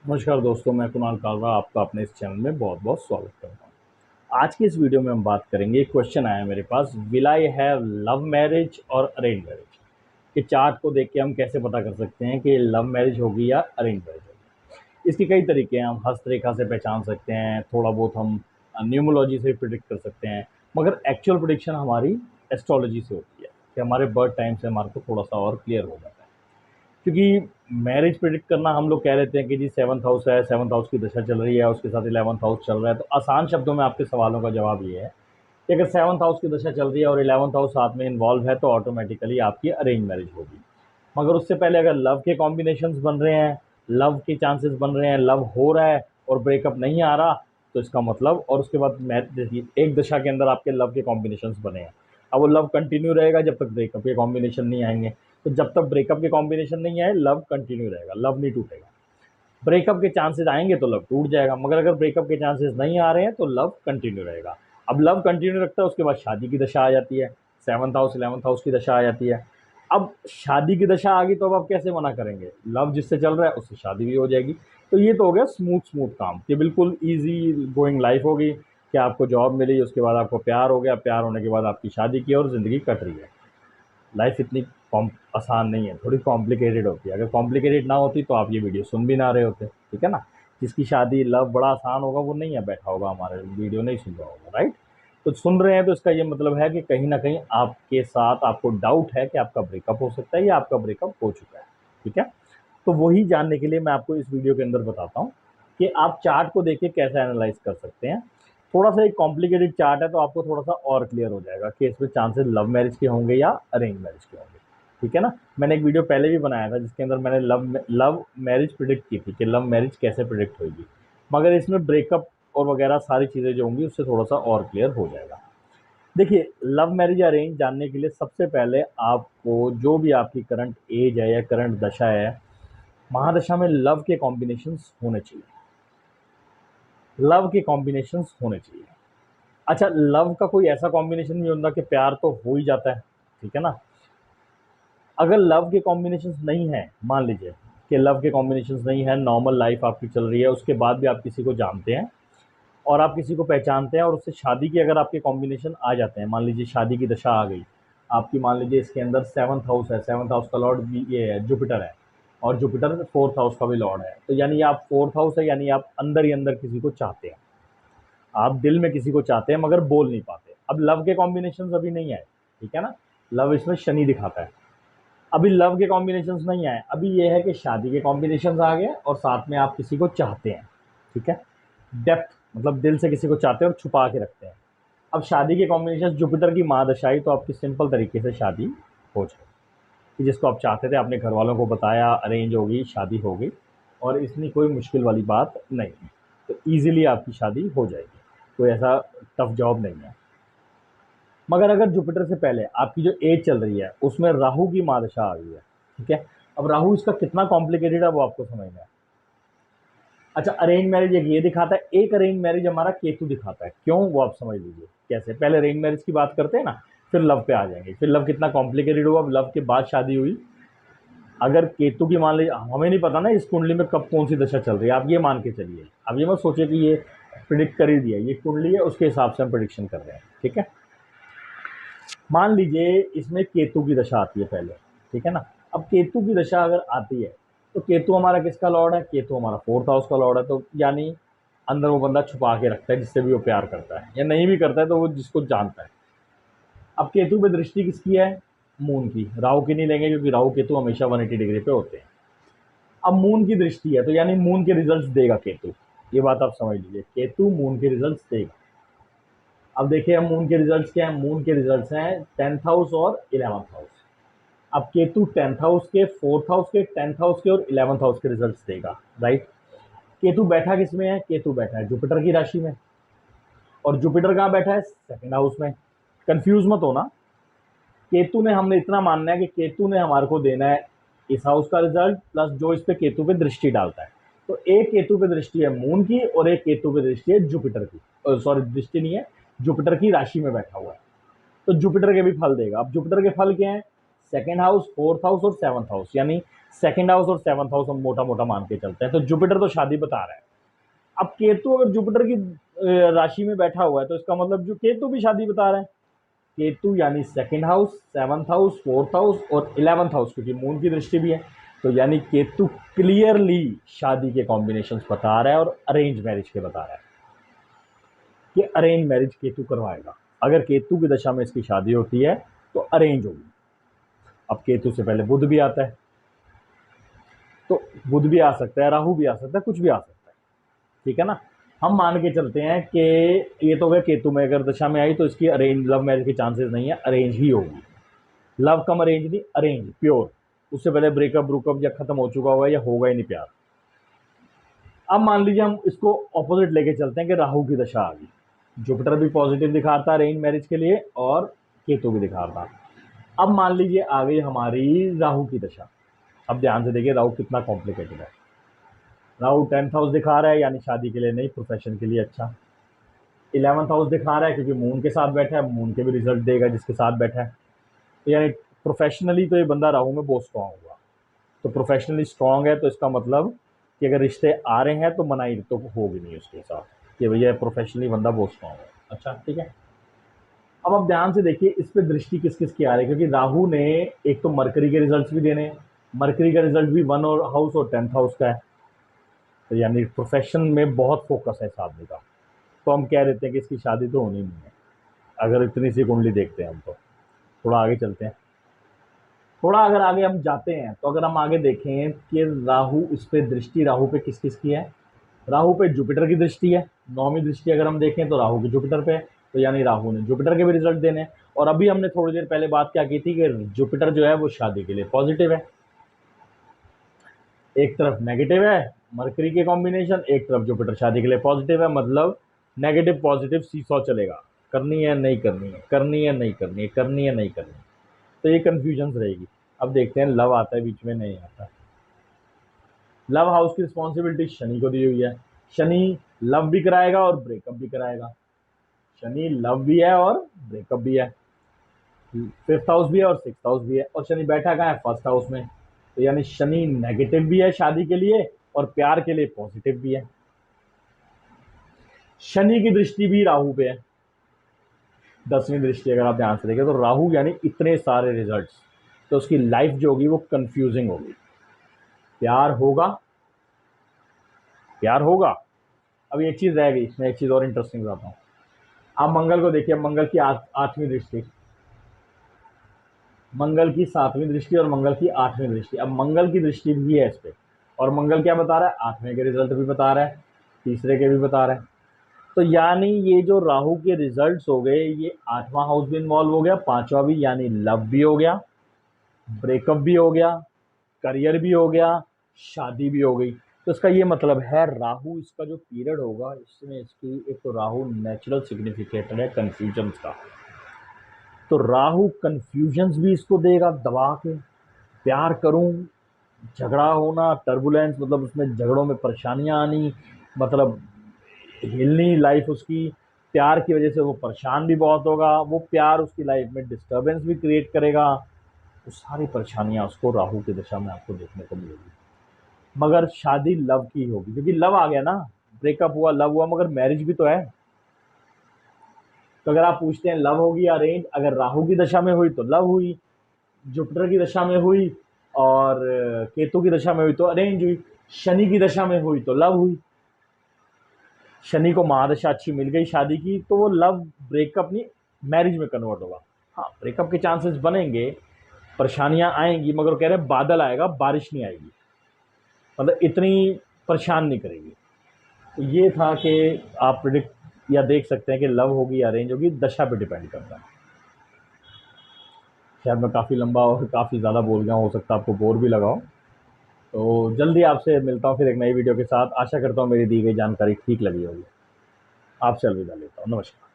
नमस्कार दोस्तों, मैं कुणाल कालरा आपका अपने इस चैनल में बहुत बहुत स्वागत करता हूँ। आज की इस वीडियो में हम बात करेंगे। एक क्वेश्चन आया मेरे पास, will I have love marriage और अरेंज मैरिज। कि चार्ट को देख के हम कैसे पता कर सकते हैं कि लव मैरिज होगी या अरेंज मैरिज होगी। इसके कई तरीके हैं। हम हस्तरेखा से पहचान सकते हैं, थोड़ा बहुत हम न्यूमोलॉजी से प्रिडिक्ट कर सकते हैं, मगर एक्चुअल प्रिडिक्शन हमारी एस्ट्रोलॉजी से होती है कि हमारे बर्थ टाइम से हमारे को थोड़ा सा और क्लियर हो जाता है। क्योंकि मैरिज प्रिडिक्ट करना हम लोग कह लेते हैं कि जी सेवन्थ हाउस है, सेवन्थ हाउस की दशा चल रही है, उसके साथ 11th हाउस चल रहा है। तो आसान शब्दों में आपके सवालों का जवाब ये है कि अगर सेवन्थ हाउस की दशा चल रही है और 11th हाउस साथ में इन्वॉल्व है तो ऑटोमेटिकली आपकी अरेंज मैरिज होगी। मगर उससे पहले अगर लव के कॉम्बिनेशंस बन रहे हैं, लव के चांसेस बन रहे हैं, लव हो रहा है और ब्रेकअप नहीं आ रहा, तो इसका मतलब, और उसके बाद देखिए एक दशा के अंदर आपके लव के कॉम्बिनेशंस बने हैं। अब वो लव कंटिन्यू रहेगा जब तक ब्रेकअप के कॉम्बिनेशन नहीं आएंगे। तो जब तक ब्रेकअप के कॉम्बिनेशन नहीं आए लव कंटिन्यू रहेगा, लव नहीं टूटेगा। ब्रेकअप के चांसेस आएंगे तो लव टूट जाएगा, मगर अगर ब्रेकअप के चांसेस नहीं आ रहे हैं तो लव कंटिन्यू रहेगा। अब लव कंटिन्यू रखता है, उसके बाद शादी की दशा आ जाती है, सेवन्थ हाउस 11th हाउस की दशा आ जाती है। अब शादी की दशा आ गई तो अब आप कैसे मना करेंगे? लव जिससे चल रहा है उससे शादी भी हो जाएगी। तो ये तो हो गया स्मूथ स्मूथ काम कि बिल्कुल ईजी गोइंग लाइफ होगी कि आपको जॉब मिली, उसके बाद आपको प्यार हो गया, प्यार होने के बाद आपकी शादी की और ज़िंदगी कट रही है। लाइफ इतनी आसान नहीं है, थोड़ी कॉम्प्लिकेटेड होती है। अगर कॉम्प्लिकेटेड ना होती तो आप ये वीडियो सुन भी ना रहे होते, ठीक है ना। जिसकी शादी लव बड़ा आसान होगा वो नहीं है बैठा होगा हमारे वीडियो नहीं सुन रहा होगा, राइट। तो सुन रहे हैं तो इसका ये मतलब है कि कहीं ना कहीं आपके साथ आपको डाउट है कि आपका ब्रेकअप हो सकता है या आपका ब्रेकअप हो चुका है, ठीक है। तो वही जानने के लिए मैं आपको इस वीडियो के अंदर बताता हूँ कि आप चार्ट को देख के कैसे एनालाइज कर सकते हैं। थोड़ा सा एक कॉम्प्लिकेटेड चार्ट है तो आपको थोड़ा सा और क्लियर हो जाएगा कि इसमें चांसेस लव मैरिज के होंगे या अरेंज मैरिज के होंगे, ठीक है ना। मैंने एक वीडियो पहले भी बनाया था जिसके अंदर मैंने लव मैरिज प्रिडिक्ट की थी कि लव मैरिज कैसे प्रिडिक्ट होगी, मगर इसमें ब्रेकअप और वगैरह सारी चीज़ें जो होंगी उससे थोड़ा सा और क्लियर हो जाएगा। देखिए, लव मैरिज अरेंज जानने के लिए सबसे पहले आपको जो भी आपकी करंट एज है या करंट दशा है, महादशा में लव के कॉम्बिनेशंस होने चाहिए। लव के कॉम्बिनेशंस होने चाहिए। अच्छा, लव का कोई ऐसा कॉम्बिनेशन नहीं होता कि प्यार तो हो ही जाता है, ठीक है ना। अगर लव के कॉम्बिनेशंस नहीं है, मान लीजिए कि लव के कॉम्बिनेशंस नहीं है, नॉर्मल लाइफ आपकी चल रही है, उसके बाद भी आप किसी को जानते हैं और आप किसी को पहचानते हैं और उससे शादी की अगर आपके कॉम्बिनेशन आ जाते हैं, मान लीजिए शादी की दशा आ गई आपकी, मान लीजिए इसके अंदर सेवन्थ हाउस है, सेवन्थ हाउस का लॉर्ड भी ये है, जुपिटर है, और जुपिटर फोर्थ हाउस का भी लॉर्ड है। तो यानी आप फोर्थ हाउस है, यानी आप अंदर ही अंदर किसी को चाहते हैं, आप दिल में किसी को चाहते हैं मगर बोल नहीं पाते। अब लव के कॉम्बिनेशन अभी नहीं आए, ठीक है ना। लव इसमें शनि दिखाता है। अभी लव के कॉम्बिनेशंस नहीं आए, अभी ये है कि शादी के कॉम्बिनेशंस आ गए और साथ में आप किसी को चाहते हैं, ठीक है। डेप्थ मतलब दिल से किसी को चाहते हैं और छुपा के रखते हैं। अब शादी के कॉम्बिनेशन जुपिटर की महादशाई तो आपकी सिंपल तरीके से शादी हो जाए कि जिसको आप चाहते थे आपने घर वालों को बताया, अरेंज होगी, शादी हो गई और इसमें कोई मुश्किल वाली बात नहीं है। तो ईजिली आपकी शादी हो जाएगी, कोई ऐसा टफ जॉब नहीं है। मगर अगर जुपिटर से पहले आपकी जो एज चल रही है उसमें राहु की महादशा आ गई है, ठीक है। अब राहु इसका कितना कॉम्प्लिकेटेड है वो आपको समझना है। अच्छा, अरेंज मैरिज एक ये दिखाता है, एक अरेंज मैरिज हमारा केतु दिखाता है। क्यों, वो आप समझ लीजिए कैसे। पहले अरेंज मैरिज की बात करते हैं ना, फिर लव पे आ जाएंगे। फिर लव कितना कॉम्प्लिकेटेड हुआ, अब लव के बाद शादी हुई। अगर केतु की मान लीजिए, हमें नहीं पता ना इस कुंडली में कब कौन सी दशा चल रही है, आप ये मान के चलिए। अब ये मत सोचिए कि ये प्रिडिक्ट कर ही दिया, ये कुंडली है उसके हिसाब से हम प्रिडिक्शन कर रहे हैं, ठीक है। मान लीजिए इसमें केतु की दशा आती है पहले, ठीक है ना। अब केतु की दशा अगर आती है तो केतु हमारा किसका लॉर्ड है? केतु हमारा फोर्थ हाउस का लॉर्ड है। तो यानी अंदर वो बंदा छुपा के रखता है जिससे भी वो प्यार करता है, या नहीं भी करता है तो वो जिसको जानता है। अब केतु पे दृष्टि किसकी है? मून की। राहु की नहीं लेंगे क्योंकि राहु केतु हमेशा 180 डिग्री पे होते हैं। अब मून की दृष्टि है तो यानी मून के रिजल्ट्स देगा केतु, ये बात आप समझ लीजिए, केतु मून के रिजल्ट्स देगा। अब देखिए हम मून के रिजल्ट्स क्या हैं, मून के रिजल्ट्स हैं 10th हाउस और 11th हाउस। अब केतु 10th हाउस के, 4th हाउस के, 10th हाउस के और 11th हाउस के रिजल्ट्स देगा, राइट। केतु बैठा किस में है? केतु बैठा है जुपिटर की राशि में, और जुपिटर कहाँ बैठा है? सेकंड हाउस में। कंफ्यूज मत होना, केतु ने, हमने इतना मानना है कि केतु ने हमारे को देना है इस हाउस का रिजल्ट प्लस जो इस पे केतु पे दृष्टि डालता है। तो एक केतु पे दृष्टि है मून की और एक केतु पे दृष्टि है जुपिटर की, सॉरी दृष्टि नहीं है, जुपिटर की राशि में बैठा हुआ है। तो जुपिटर के भी फल देगा। अब जुपिटर के फल क्या है? सेकेंड हाउस, फोर्थ हाउस और सेवंथ हाउस, यानी सेकेंड हाउस और सेवंथ हाउस हम मोटा मोटा मान के चलते हैं। तो जुपिटर तो शादी बता रहा है। अब केतु अगर जुपिटर की राशि में बैठा हुआ है तो इसका मतलब जो केतु भी शादी बता रहा है। केतु यानी second house, seventh house, fourth house और 11th हाउस, क्योंकि मून की दृष्टि भी है। तो यानी केतु क्लियरली शादी के कॉम्बिनेशंस बता रहा है और अरेंज मैरिज के बता रहा है कि अरेंज मैरिज केतु करवाएगा। अगर केतु की दशा में इसकी शादी होती है तो अरेंज होगी। अब केतु से पहले बुध भी आता है, तो बुध भी आ सकता है, राहु भी आ सकता है, कुछ भी आ सकता है, ठीक है ना। हम मान के चलते हैं कि ये तो गया केतु में अगर दशा में आई तो इसकी अरेंज लव मैरिज के चांसेस नहीं है, अरेंज ही होगी। लव कम अरेंज नहीं, अरेंज प्योर। उससे पहले ब्रेकअप ब्रुकअप या खत्म हो चुका हुआ है या होगा ही नहीं प्यार। अब मान लीजिए हम इसको ऑपोजिट लेके चलते हैं कि राहु की दशा आ गई। जुपिटर भी पॉजिटिव दिखाता है अरेंज मैरिज के लिए और केतु भी दिखाता। अब मान लीजिए आ गई हमारी राहु की दशा। अब ध्यान से देखिए राहु कितना कॉम्प्लिकेटेड है। राहु 10th हाउस दिखा रहा है, यानी शादी के लिए नहीं, प्रोफेशन के लिए अच्छा। 11th हाउस दिखा रहा है क्योंकि मून के साथ बैठा है, मून के भी रिजल्ट देगा जिसके साथ बैठा है। तो यानी प्रोफेशनली तो ये बंदा राहु में बहुत स्ट्रांग होगा। तो प्रोफेशनली स्ट्रांग है तो इसका मतलब कि अगर रिश्ते आ रहे हैं तो मनाही तो होगी नहीं उसके साथ, कि भैया प्रोफेशनली बंदा बहुत स्ट्रांग है। अच्छा ठीक है। अब आप ध्यान से देखिए इस पे दृष्टि किस किस की आ रही है, क्योंकि राहु ने एक तो मरकरी के रिजल्ट्स भी देने, मरकरी का रिजल्ट भी 1 और हाउस और 10th हाउस का है। तो यानी प्रोफेशन में बहुत फोकस है इस आदमी का। तो हम कह देते हैं कि इसकी शादी तो होनी नहीं है, अगर इतनी सी कुंडली देखते हैं हम। तो थोड़ा आगे चलते हैं। थोड़ा अगर आगे हम जाते हैं तो अगर हम आगे देखें कि राहु इस पे दृष्टि राहु पे किस किस की है। राहु पे जुपिटर की दृष्टि है, 9वीं दृष्टि अगर हम देखें तो राहु की जुपिटर पे है। तो यानी राहु ने जुपिटर के भी रिजल्ट देने। और अभी हमने थोड़ी देर पहले बात क्या की थी कि जुपिटर जो है वो शादी के लिए पॉजिटिव है। एक तरफ नेगेटिव है मरकरी के कॉम्बिनेशन, एक तरफ जुपिटर शादी के लिए पॉजिटिव है। मतलब नेगेटिव पॉजिटिव सीसॉ चलेगा, करनी है नहीं करनी है, करनी है नहीं करनी है, करनी है नहीं करनी है। तो ये कन्फ्यूजन रहेगी। अब देखते हैं लव आता है बीच में, नहीं आता। लव हाउस की रिस्पॉन्सिबिलिटी शनि को दी हुई है। शनि लव भी कराएगा और ब्रेकअप भी कराएगा। शनि लव भी है और ब्रेकअप भी है। 5th हाउस भी है और 6th हाउस भी है। और शनि बैठा कहाँ है? 1st हाउस में। तो यानी शनि नेगेटिव भी है शादी के लिए और प्यार के लिए पॉजिटिव भी है। शनि की दृष्टि भी राहु पे है, 10वीं दृष्टि अगर आप ध्यान से देखें तो राहु यानी इतने सारे रिजल्ट्स। तो उसकी लाइफ जो होगी वो कंफ्यूजिंग होगी। प्यार होगा, प्यार होगा। अब एक चीज रह गई, मैं एक चीज और इंटरेस्टिंग बताता हूँ। आप मंगल को देखिए, मंगल की 8वीं दृष्टि, मंगल की 7वीं दृष्टि और मंगल की 8वीं दृष्टि। अब मंगल की दृष्टि भी है इस पे, और मंगल क्या बता रहा है? 8वें के रिजल्ट भी बता रहा है, तीसरे के भी बता रहा है। तो यानी ये जो राहु के रिजल्ट्स हो गए, ये 8वां हाउस भी इन्वॉल्व हो गया, 5वां भी, यानी लव भी हो गया, ब्रेकअप भी हो गया, करियर भी हो गया, शादी भी हो गई। तो इसका ये मतलब है राहु इसका जो पीरियड होगा इसमें इसकी एक तो राहु नेचुरल सिग्निफिकेटर है कन्फ्यूजन्स का। तो राहु कन्फ्यूजन्स भी इसको देगा दबा के। प्यार करूं, झगड़ा होना, टर्बुलेंस, मतलब उसमें झगड़ों में परेशानियां आनी, मतलब हिलनी लाइफ उसकी। प्यार की वजह से वो परेशान भी बहुत होगा, वो प्यार उसकी लाइफ में डिस्टर्बेंस भी क्रिएट करेगा। तो सारी परेशानियां उसको राहु की दशा में आपको देखने को मिलेगी। मगर शादी लव की होगी, क्योंकि लव आ गया ना, ब्रेकअप हुआ, लव हुआ, मगर मैरिज भी तो है। तो अगर आप पूछते हैं लव होगी या अरेंज, अगर राहु की दशा में हुई तो लव हुई, जुपिटर की दशा में हुई और केतु की दशा में हुई तो अरेंज हुई, शनि की दशा में हुई तो लव हुई। शनि को महादशा अच्छी मिल गई शादी की तो वो लव ब्रेकअप नहीं मैरिज में कन्वर्ट होगा। हाँ, ब्रेकअप के चांसेस बनेंगे, परेशानियां आएंगी, मगर कह रहे हैं बादल आएगा, बारिश नहीं आएगी, मतलब इतनी परेशान नहीं करेगी। तो ये था कि आप प्रिडिक्ट या देख सकते हैं कि लव होगी या अरेंज होगी, दशा पे डिपेंड करता है। शायद मैं काफ़ी लंबा और काफ़ी ज़्यादा बोल गया, हो सकता है आपको बोर भी लगाओ। तो जल्दी आपसे मिलता हूँ फिर एक नई वीडियो के साथ। आशा करता हूँ मेरी दी गई जानकारी ठीक लगी होगी। आपसे अलविदा लेता हूँ, नमस्कार।